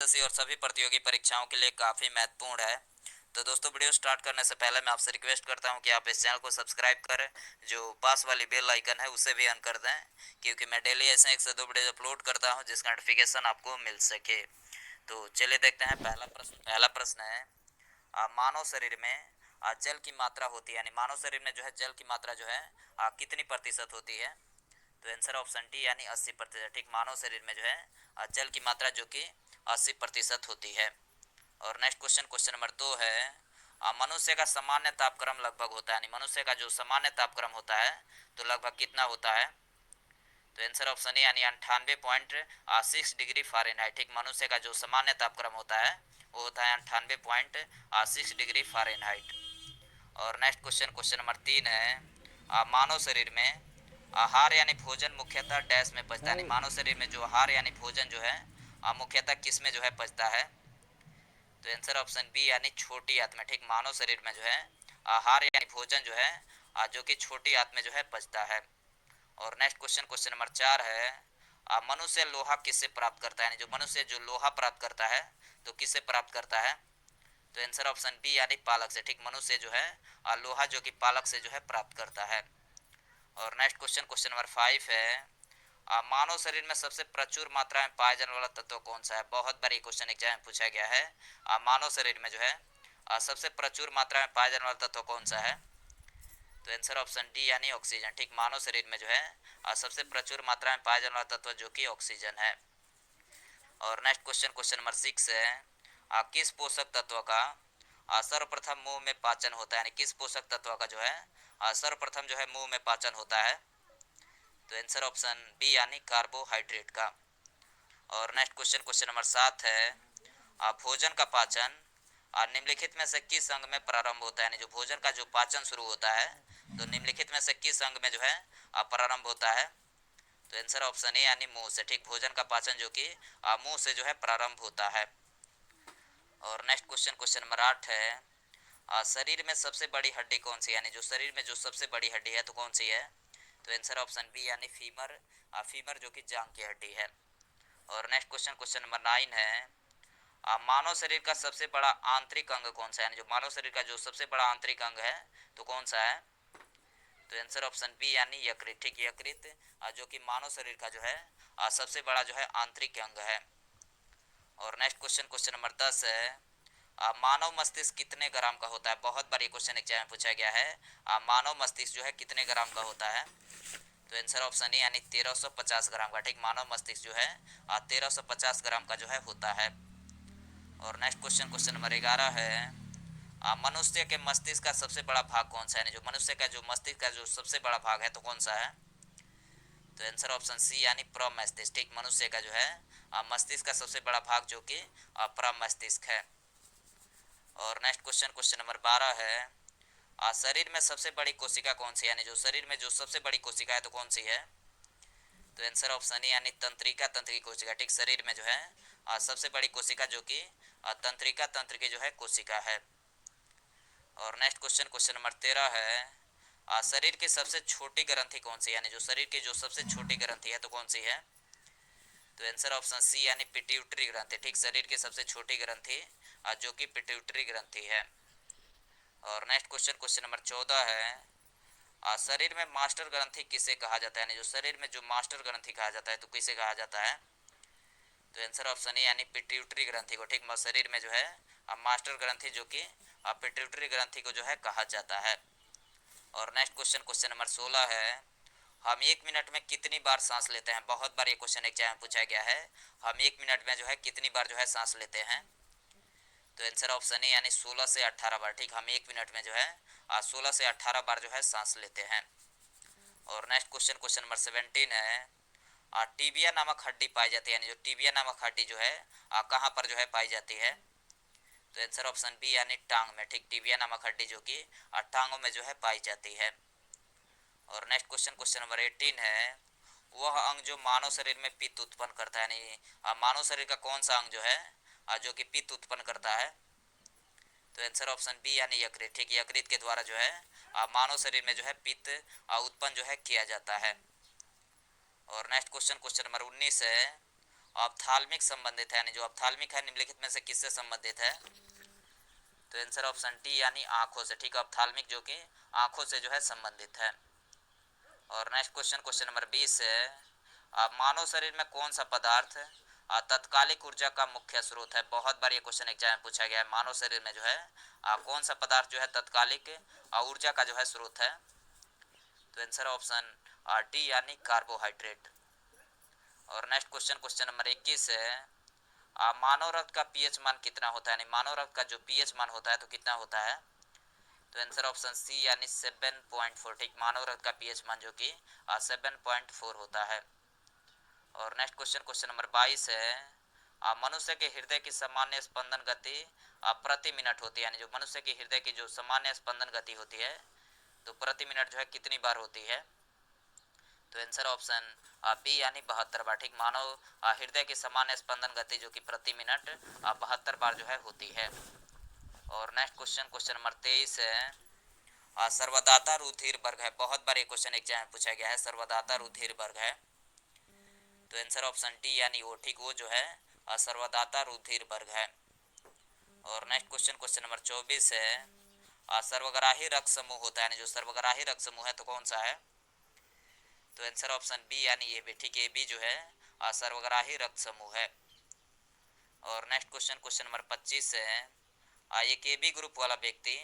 SSC और सभी प्रतियोगी परीक्षाओं के लिए काफ़ी महत्वपूर्ण है। तो दोस्तों, वीडियो स्टार्ट करने से पहले मैं आपसे रिक्वेस्ट करता हूं कि आप इस चैनल को सब्सक्राइब करें, जो पास वाली बेल आइकन है उसे भी ऑन कर दें, क्योंकि मैं डेली ऐसे 1 से 2 वीडियो अपलोड करता हूं जिसका नोटिफिकेशन आपको मिल सके। तो चलिए देखते हैं पहला प्रश्न है, मानव शरीर में जल की मात्रा होती है, यानी मानव शरीर में जो है जल की मात्रा जो है कितनी प्रतिशत होती है। तो आंसर ऑप्शन डी यानी 80%। ठीक, मानव शरीर में जो है जल की मात्रा जो कि 80% होती है। और नेक्स्ट क्वेश्चन नंबर 2 है, मनुष्य का सामान्य तापक्रम लगभग होता है, यानी मनुष्य का जो सामान्य तापक्रम होता है तो लगभग कितना होता है। तो आंसर ऑप्शन ए यानी 98.6 डिग्री फ़ारेनहाइट। ठीक, मनुष्य का जो सामान्य तापक्रम होता है वो होता है 98.6 डिग्री फ़ारेनहाइट। और नेक्स्ट क्वेश्चन नंबर 3 है, मानव शरीर में आहार यानी भोजन मुख्यतः डैश में पचता है, यानी मानव शरीर में जो आहार यानी भोजन जो है मुख्यतः किस में जो है पचता है। तो आंसर ऑप्शन बी यानी छोटी आंत में। ठीक, मानव शरीर में जो है आहार यानी भोजन जो है जो कि छोटी आंत में जो है पचता है। और नेक्स्ट क्वेश्चन नंबर 4 है, मनुष्य लोहा किससे प्राप्त करता है, यानी जो मनुष्य जो लोहा प्राप्त करता है तो किससे प्राप्त करता है। तो आंसर ऑप्शन बी यानी पालक से। ठीक, मनुष्य जो है लोहा जो कि पालक से जो है प्राप्त करता है। और नेक्स्ट क्वेश्चन नंबर 5 है, मानव शरीर में सबसे प्रचुर मात्रा में पाया जाने वाला तत्व कौन सा है। बहुत बार ये क्वेश्चन एग्जाम में पूछा गया है, मानव शरीर में जो है सबसे प्रचुर मात्रा में पाया जाने वाला तत्व कौन सा है। तो आंसर ऑप्शन डी यानी ऑक्सीजन। ठीक, मानव शरीर में जो है सबसे प्रचुर मात्रा में पाया जाने वाला तत्व जो कि ऑक्सीजन है। और नेक्स्ट क्वेश्चन नंबर 6 है, किस पोषक तत्व का सर्वप्रथम मुंह में पाचन होता है, यानी किस पोषक तत्व का जो है सर्वप्रथम जो है मुंह में पाचन होता है। तो आंसर ऑप्शन बी यानी कार्बोहाइड्रेट का। और नेक्स्ट क्वेश्चन नंबर 7 है, भोजन का पाचन निम्नलिखित में से किस अंग में प्रारंभ होता है, यानी जो भोजन का जो पाचन शुरू होता है तो निम्नलिखित में से किस अंग में जो है प्रारंभ होता है। तो आंसर ऑप्शन ए यानी मुंह से। ठीक, भोजन का पाचन जो कि मुंह से जो है प्रारंभ होता है। और नेक्स्ट क्वेश्चन नंबर 8 है, शरीर में सबसे बड़ी हड्डी कौन सी है, यानी जो शरीर में जो सबसे बड़ी हड्डी है तो कौन सी है। तो आंसर ऑप्शन बी यानी फीमर, फीमर जो कि जांघ की हड्डी है। और नेक्स्ट क्वेश्चन नंबर 9 है, मानव शरीर का सबसे बड़ा आंतरिक अंग कौन सा है, यानी जो मानव शरीर का जो सबसे बड़ा आंतरिक अंग है तो कौन सा है। तो आंसर ऑप्शन बी यानी यकृत। ठीक, यकृत जो कि मानव शरीर का जो है सबसे बड़ा जो है आंतरिक अंग है। और नेक्स्ट क्वेश्चन नंबर 10 है, मानव मस्तिष्क कितने ग्राम का होता है। बहुत बार ये क्वेश्चन एग्जाम में पूछा गया है, मानव मस्तिष्क जो है कितने ग्राम का होता है। तो आंसर ऑप्शन ए यानी 1350 ग्राम का। ठीक, मानव मस्तिष्क जो है 1350 ग्राम का जो है होता है। और नेक्स्ट क्वेश्चन नंबर 11 है, मनुष्य के मस्तिष्क का सबसे बड़ा भाग कौन सा है, यानी जो मनुष्य का जो मस्तिष्क का जो सबसे बड़ा भाग है तो कौन सा है। तो आंसर ऑप्शन सी यानी प्रमस्तिष्क। ठीक, मनुष्य का जो है मस्तिष्क का सबसे बड़ा भाग जो कि प्रमस्तिष्क है। और नेक्स्ट क्वेश्चन नंबर 12 है, शरीर में सबसे बड़ी कोशिका कौन सी है, यानी जो शरीर में जो सबसे बड़ी कोशिका है तो कौन सी है। तो आंसर ऑप्शन ए यानी तंत्रिका तंत्र की कोशिका। ठीक, शरीर में जो है सबसे बड़ी कोशिका जो कि तंत्रिका तंत्र की जो है कोशिका है। और नेक्स्ट क्वेश्चन नंबर 13 है, शरीर की सबसे छोटी ग्रंथि कौन सी है, यानी जो शरीर की जो सबसे छोटी ग्रंथि है तो कौन सी है। तो आंसर ऑप्शन सी यानी पिट्यूटरी ग्रंथि। ठीक, शरीर की सबसे छोटी ग्रंथि जो कि पिट्यूटरी ग्रंथि है। और नेक्स्ट क्वेश्चन नंबर 14 है, शरीर में मास्टर ग्रंथि किसे कहा जाता है, यानी जो शरीर में जो मास्टर ग्रंथि कहा जाता है तो किसे कहा जाता है। तो आंसर ऑप्शन ए यानी पिट्यूटरी ग्रंथि को। ठीक, शरीर में जो है मास्टर ग्रंथि जो कि पिट्यूटरी ग्रंथि को जो है कहा जाता है। और नेक्स्ट क्वेश्चन नंबर 16 है, हम 1 मिनट में कितनी बार सांस लेते हैं। बहुत बार ये क्वेश्चन एग्जाम में पूछा गया है, हम 1 मिनट में जो है कितनी बार जो है सांस लेते हैं। तो आंसर ऑप्शन है यानी 16 से 18 बार। ठीक, हम 1 मिनट में जो है 16 से 18 बार जो है सांस लेते हैं। और नेक्स्ट क्वेश्चन नंबर 17 है, टीबिया नामक हड्डी पाई जाती है, यानी जो टीबिया नामक हड्डी जो है कहाँ पर जो है पाई जाती है। तो आंसर ऑप्शन बी यानी टांग में। ठीक, टीबिया नामक हड्डी जो कि टांगों में जो है पाई जाती है। और नेक्स्ट क्वेश्चन नंबर 18 है, वह अंग जो मानव शरीर में पित्त उत्पन्न करता है, यानी मानव शरीर का कौन सा अंग जो है जो कि पित्त उत्पन्न करता है। तो आंसर ऑप्शन बी यानी यकृत। ठीक, यकृत के द्वारा जो है मानव शरीर में जो है पित्त उत्पन्न जो है किया जाता है। और नेक्स्ट क्वेश्चन नंबर 19 है, ऑप्थाल्मिक संबंधित है, यानी जो ऑप्थाल्मिक है निम्नलिखित में से किससे संबंधित है? तो आंसर ऑप्शन डी यानी आंखों से। ठीक है, ऑप्थाल्मिक जो कि आंखों से जो है संबंधित है। और नेक्स्ट क्वेश्चन, क्वेश्चन नंबर 20 है, मानव शरीर में कौन सा पदार्थ तत्कालिक ऊर्जा का मुख्य स्रोत है? बहुत बार ये क्वेश्चन एग्जाम में पूछा गया है। मानव शरीर में जो है कौन सा पदार्थ जो है तत्कालिक ऊर्जा का जो है स्रोत है? तो आंसर ऑप्शन डी यानी कार्बोहाइड्रेट। और नेक्स्ट क्वेश्चन, क्वेश्चन नंबर 21 है, मानव रक्त का पीएच मान कितना होता है? यानी मानव रक्त का जो पीएच मान होता है तो कितना होता है? तो आंसर ऑप्शन सी यानी 7.4। ठीक, मानव रक्त का पीएच मान जो कि 7.4 होता है। और नेक्स्ट क्वेश्चन, क्वेश्चन नंबर 22 है, मनुष्य के हृदय की सामान्य स्पंदन गति प्रति मिनट होती है, यानी जो मनुष्य के हृदय की जो सामान्य स्पंदन गति होती है तो प्रति मिनट जो है कितनी बार होती है? तो आंसर ऑप्शन बी यानी 72 बार। ठीक, मानव हृदय की सामान्य स्पंदन गति जो कि प्रति मिनट 72 बार जो है होती है। और नेक्स्ट क्वेश्चन, क्वेश्चन नंबर 23 है, सर्वदाता रुधिर वर्ग है। बहुत बार ये क्वेश्चन एग्जाम में पूछा गया है, सर्वदाता रुधिर वर्ग है। तो आंसर ऑप्शन डी यानी ओ। ठीक, वो जो है सर्वदाता रुधिर वर्ग है। और नेक्स्ट क्वेश्चन, क्वेश्चन नंबर 24 है, सर्वग्राही रक्त समूह होता है, जो सर्वग्राही रक्त समूह है तो कौन सा है? तो आंसर ऑप्शन बी यानी ए बी। ठीक, ए बी जो है सर्वग्राही रक्त समूह है। और नेक्स्ट क्वेश्चन, क्वेश्चन नंबर 25 है, एक ए बी ग्रुप वाला व्यक्ति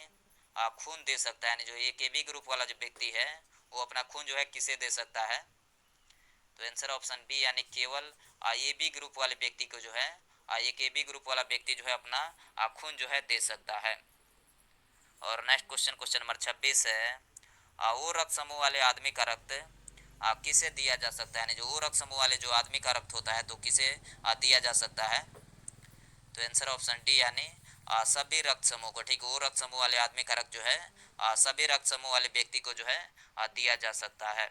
खून दे सकता है, यानी जो एक ए बी ग्रुप वाला जो व्यक्ति है वो अपना खून जो है किसे दे सकता है? तो आंसर ऑप्शन बी यानी केवल ए बी ग्रुप वाले व्यक्ति को जो है एक ए बी ग्रुप वाला व्यक्ति जो है अपना खून जो है दे सकता है। और नेक्स्ट क्वेश्चन, क्वेश्चन नंबर 26 है, वो रक्त समूह वाले आदमी का रक्त किसे दिया जा सकता है? यानी जो वो रक्त समूह वाले जो आदमी का रक्त होता है तो किसे दिया जा सकता है? तो आंसर ऑप्शन डी यानी सभी रक्त समूह को। ठीक, वो रक्त समूह वाले आदमी का रक्त जो है सभी रक्त समूह वाले व्यक्ति को जो है दिया जा सकता है।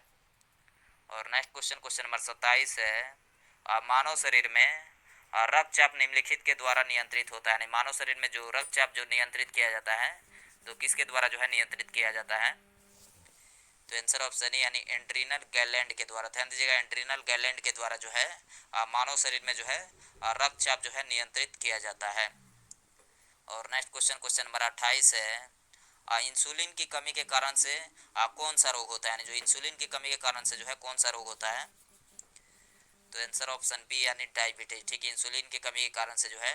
और नेक्स्ट क्वेश्चन, क्वेश्चन नंबर 27 है, मानव शरीर में रक्तचाप निम्नलिखित के द्वारा नियंत्रित होता है, यानी मानव शरीर में जो रक्तचाप जो नियंत्रित किया जाता है तो किसके द्वारा जो है नियंत्रित किया जाता है? तो आंसर ऑप्शन यानी एंड्रीनल ग्लैंड के द्वारा। ध्यान दीजिएगा, एंड्रीनल ग्लैंड के द्वारा जो है मानव शरीर में जो है रक्तचाप जो है नियंत्रित किया जाता है। और नेक्स्ट क्वेश्चन, क्वेश्चन नंबर 28 है, इंसुलिन की कमी के कारण से कौन सा रोग होता है? यानी जो इंसुलिन की कमी के कारण से जो है कौन सा रोग होता है? तो आंसर ऑप्शन बी यानी डायबिटीज। ठीक है, इंसुलिन की कमी के कारण से जो है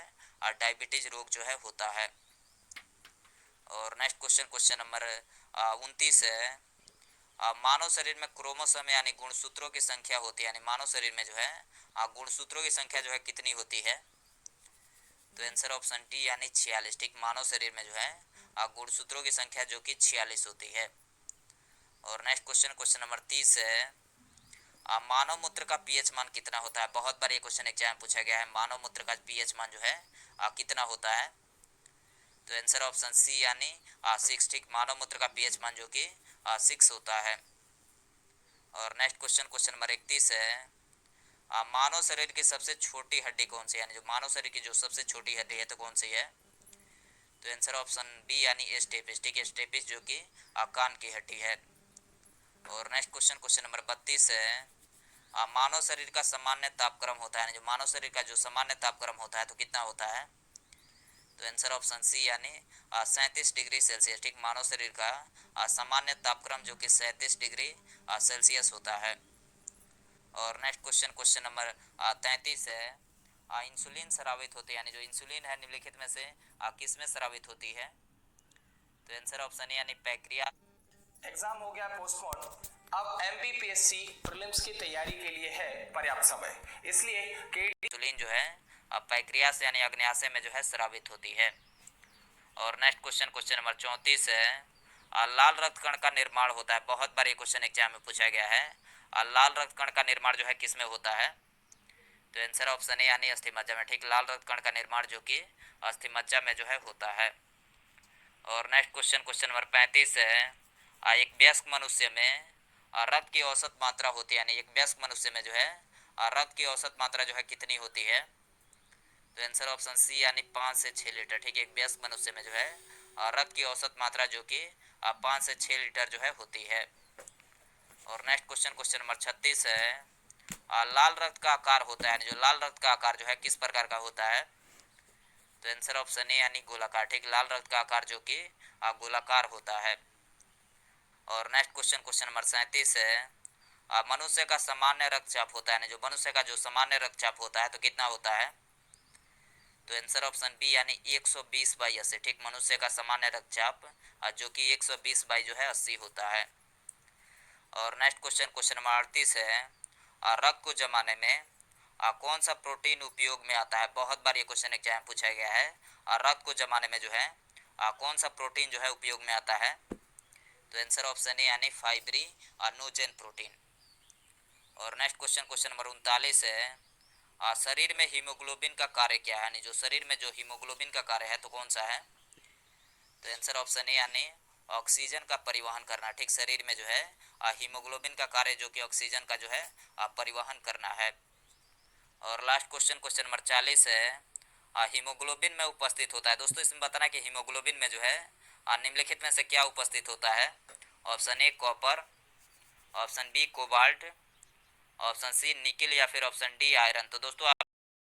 डायबिटीज रोग जो है होता है। और नेक्स्ट क्वेश्चन, क्वेश्चन नंबर 29 है, मानव शरीर में क्रोमोसोम यानी गुणसूत्रों की संख्या होती है, यानी मानव शरीर में जो है गुणसूत्रों की संख्या जो है कितनी होती है? तो आंसर ऑप्शन डी यानी 46। ठीक, मानव शरीर में जो है गुणसूत्रों की संख्या जो कि 46 होती है। और नेक्स्ट क्वेश्चन, क्वेश्चन नंबर 30 है, मानव मूत्र का पीएच मान कितना होता है? बहुत बार ये क्वेश्चन एग्जाम में पूछा गया है, मानव मूत्र का पीएच मान जो है कितना होता है? तो आंसर ऑप्शन सी यानी 6। ठीक, मानव मूत्र का पीएच मान जो कि 6 होता है। और नेक्स्ट क्वेश्चन, क्वेश्चन नंबर 31 है, मानव शरीर की सबसे छोटी हड्डी कौन सी है? यानी जो मानव शरीर की जो सबसे छोटी हड्डी है तो कौन सी है? तो आंसर ऑप्शन बी यानी स्टेपिस। ठीक है, स्टेपिस जो कि कान की हड्डी है। और नेक्स्ट क्वेश्चन, क्वेश्चन नंबर 32 है, मानव शरीर का सामान्य तापक्रम होता है, जो मानव शरीर का जो सामान्य तापक्रम होता है तो कितना होता है? तो आंसर ऑप्शन सी यानी 37 डिग्री सेल्सियस। ठीक, मानव शरीर का सामान्य तापक्रम जो कि 37 डिग्री सेल्सियस होता है। और नेक्स्ट क्वेश्चन, क्वेश्चन नंबर 33 है, इंसुलिन स्रावित होती है, यानी जो इंसुलिन है निम्नलिखित में से किस में स्रावित होती है? तो आंसर ऑप्शन यानी पैक्रिया। एग्जाम हो गया पोस्टपोन। अब एमपीपीएससी प्रीलिम्स की तैयारी के लिए है पर्याप्त समय, इसलिए इंसुलिन जो है पैक्रियास यानी अग्न्याशय में जो है स्रावित होती है। और नेक्स्ट क्वेश्चन, क्वेश्चन नंबर 34 है, लाल रक्त कण का निर्माण होता है। बहुत बार ये क्वेश्चन एग्जाम में पूछा गया है, लाल रक्त कण का निर्माण जो है किस में होता है? तो आंसर ऑप्शन है यानी अस्थिमज्जा में। ठीक, लाल रक्त कण का निर्माण जो कि अस्थिमज्जा में जो है होता है। और नेक्स्ट क्वेश्चन, क्वेश्चन नंबर 35 है, एक वयस्क मनुष्य में रक्त की औसत मात्रा होती है, यानी एक वयस्क मनुष्य में जो है रक्त की औसत मात्रा जो है कितनी होती है? तो आंसर ऑप्शन सी यानी 5 से 6 लीटर। ठीक है, एक वयस्क मनुष्य में जो है रक्त की औसत मात्रा जो कि 5 से 6 लीटर जो है होती है। और नेक्स्ट क्वेश्चन, क्वेश्चन नंबर 36 है, लाल रक्त का आकार होता है, जो लाल रक्त का आकार जो है किस प्रकार का होता है? तो आंसर ऑप्शन ए यानी गोलाकार। ठीक, लाल रक्त का आकार जो कि गोलाकार होता है। और नेक्स्ट क्वेश्चन, क्वेश्चन नंबर 37 है, मनुष्य का सामान्य रक्तचाप होता है, जो मनुष्य का जो सामान्य रक्तचाप होता है तो कितना होता है? तो आंसर ऑप्शन बी यानी 120/80। ठीक, मनुष्य का सामान्य रक्तचाप जो कि 120 जो है 80 होता है। और नेक्स्ट क्वेश्चन, क्वेश्चन नंबर 38 है, रक्त को जमाने में कौन सा प्रोटीन उपयोग में आता है? बहुत बार ये क्वेश्चन एग्जाम में पूछा गया है। रक्त को जमाने में जो है कौन सा प्रोटीन जो है उपयोग में आता है? तो आंसर ऑप्शन ए यानी फाइब्रिनोजेन प्रोटीन। और नेक्स्ट क्वेश्चन, क्वेश्चन नंबर 39 है, शरीर में हीमोग्लोबिन का कार्य क्या है? यानी जो शरीर में जो हीमोग्लोबिन का कार्य है तो कौन सा है? तो आंसर ऑप्शन ए यानी ऑक्सीजन का परिवहन करना। ठीक, शरीर में जो है हीमोग्लोबिन का कार्य जो कि ऑक्सीजन का जो है परिवहन करना है। और लास्ट क्वेश्चन, क्वेश्चन नंबर 40 है, हीमोग्लोबिन में उपस्थित होता है। दोस्तों इसमें बताना कि हीमोग्लोबिन में जो है निम्नलिखित में से क्या उपस्थित होता है? Option A copper, option B cobalt, option C nickel या फिर ऑप्शन डी आयरन। तो दोस्तों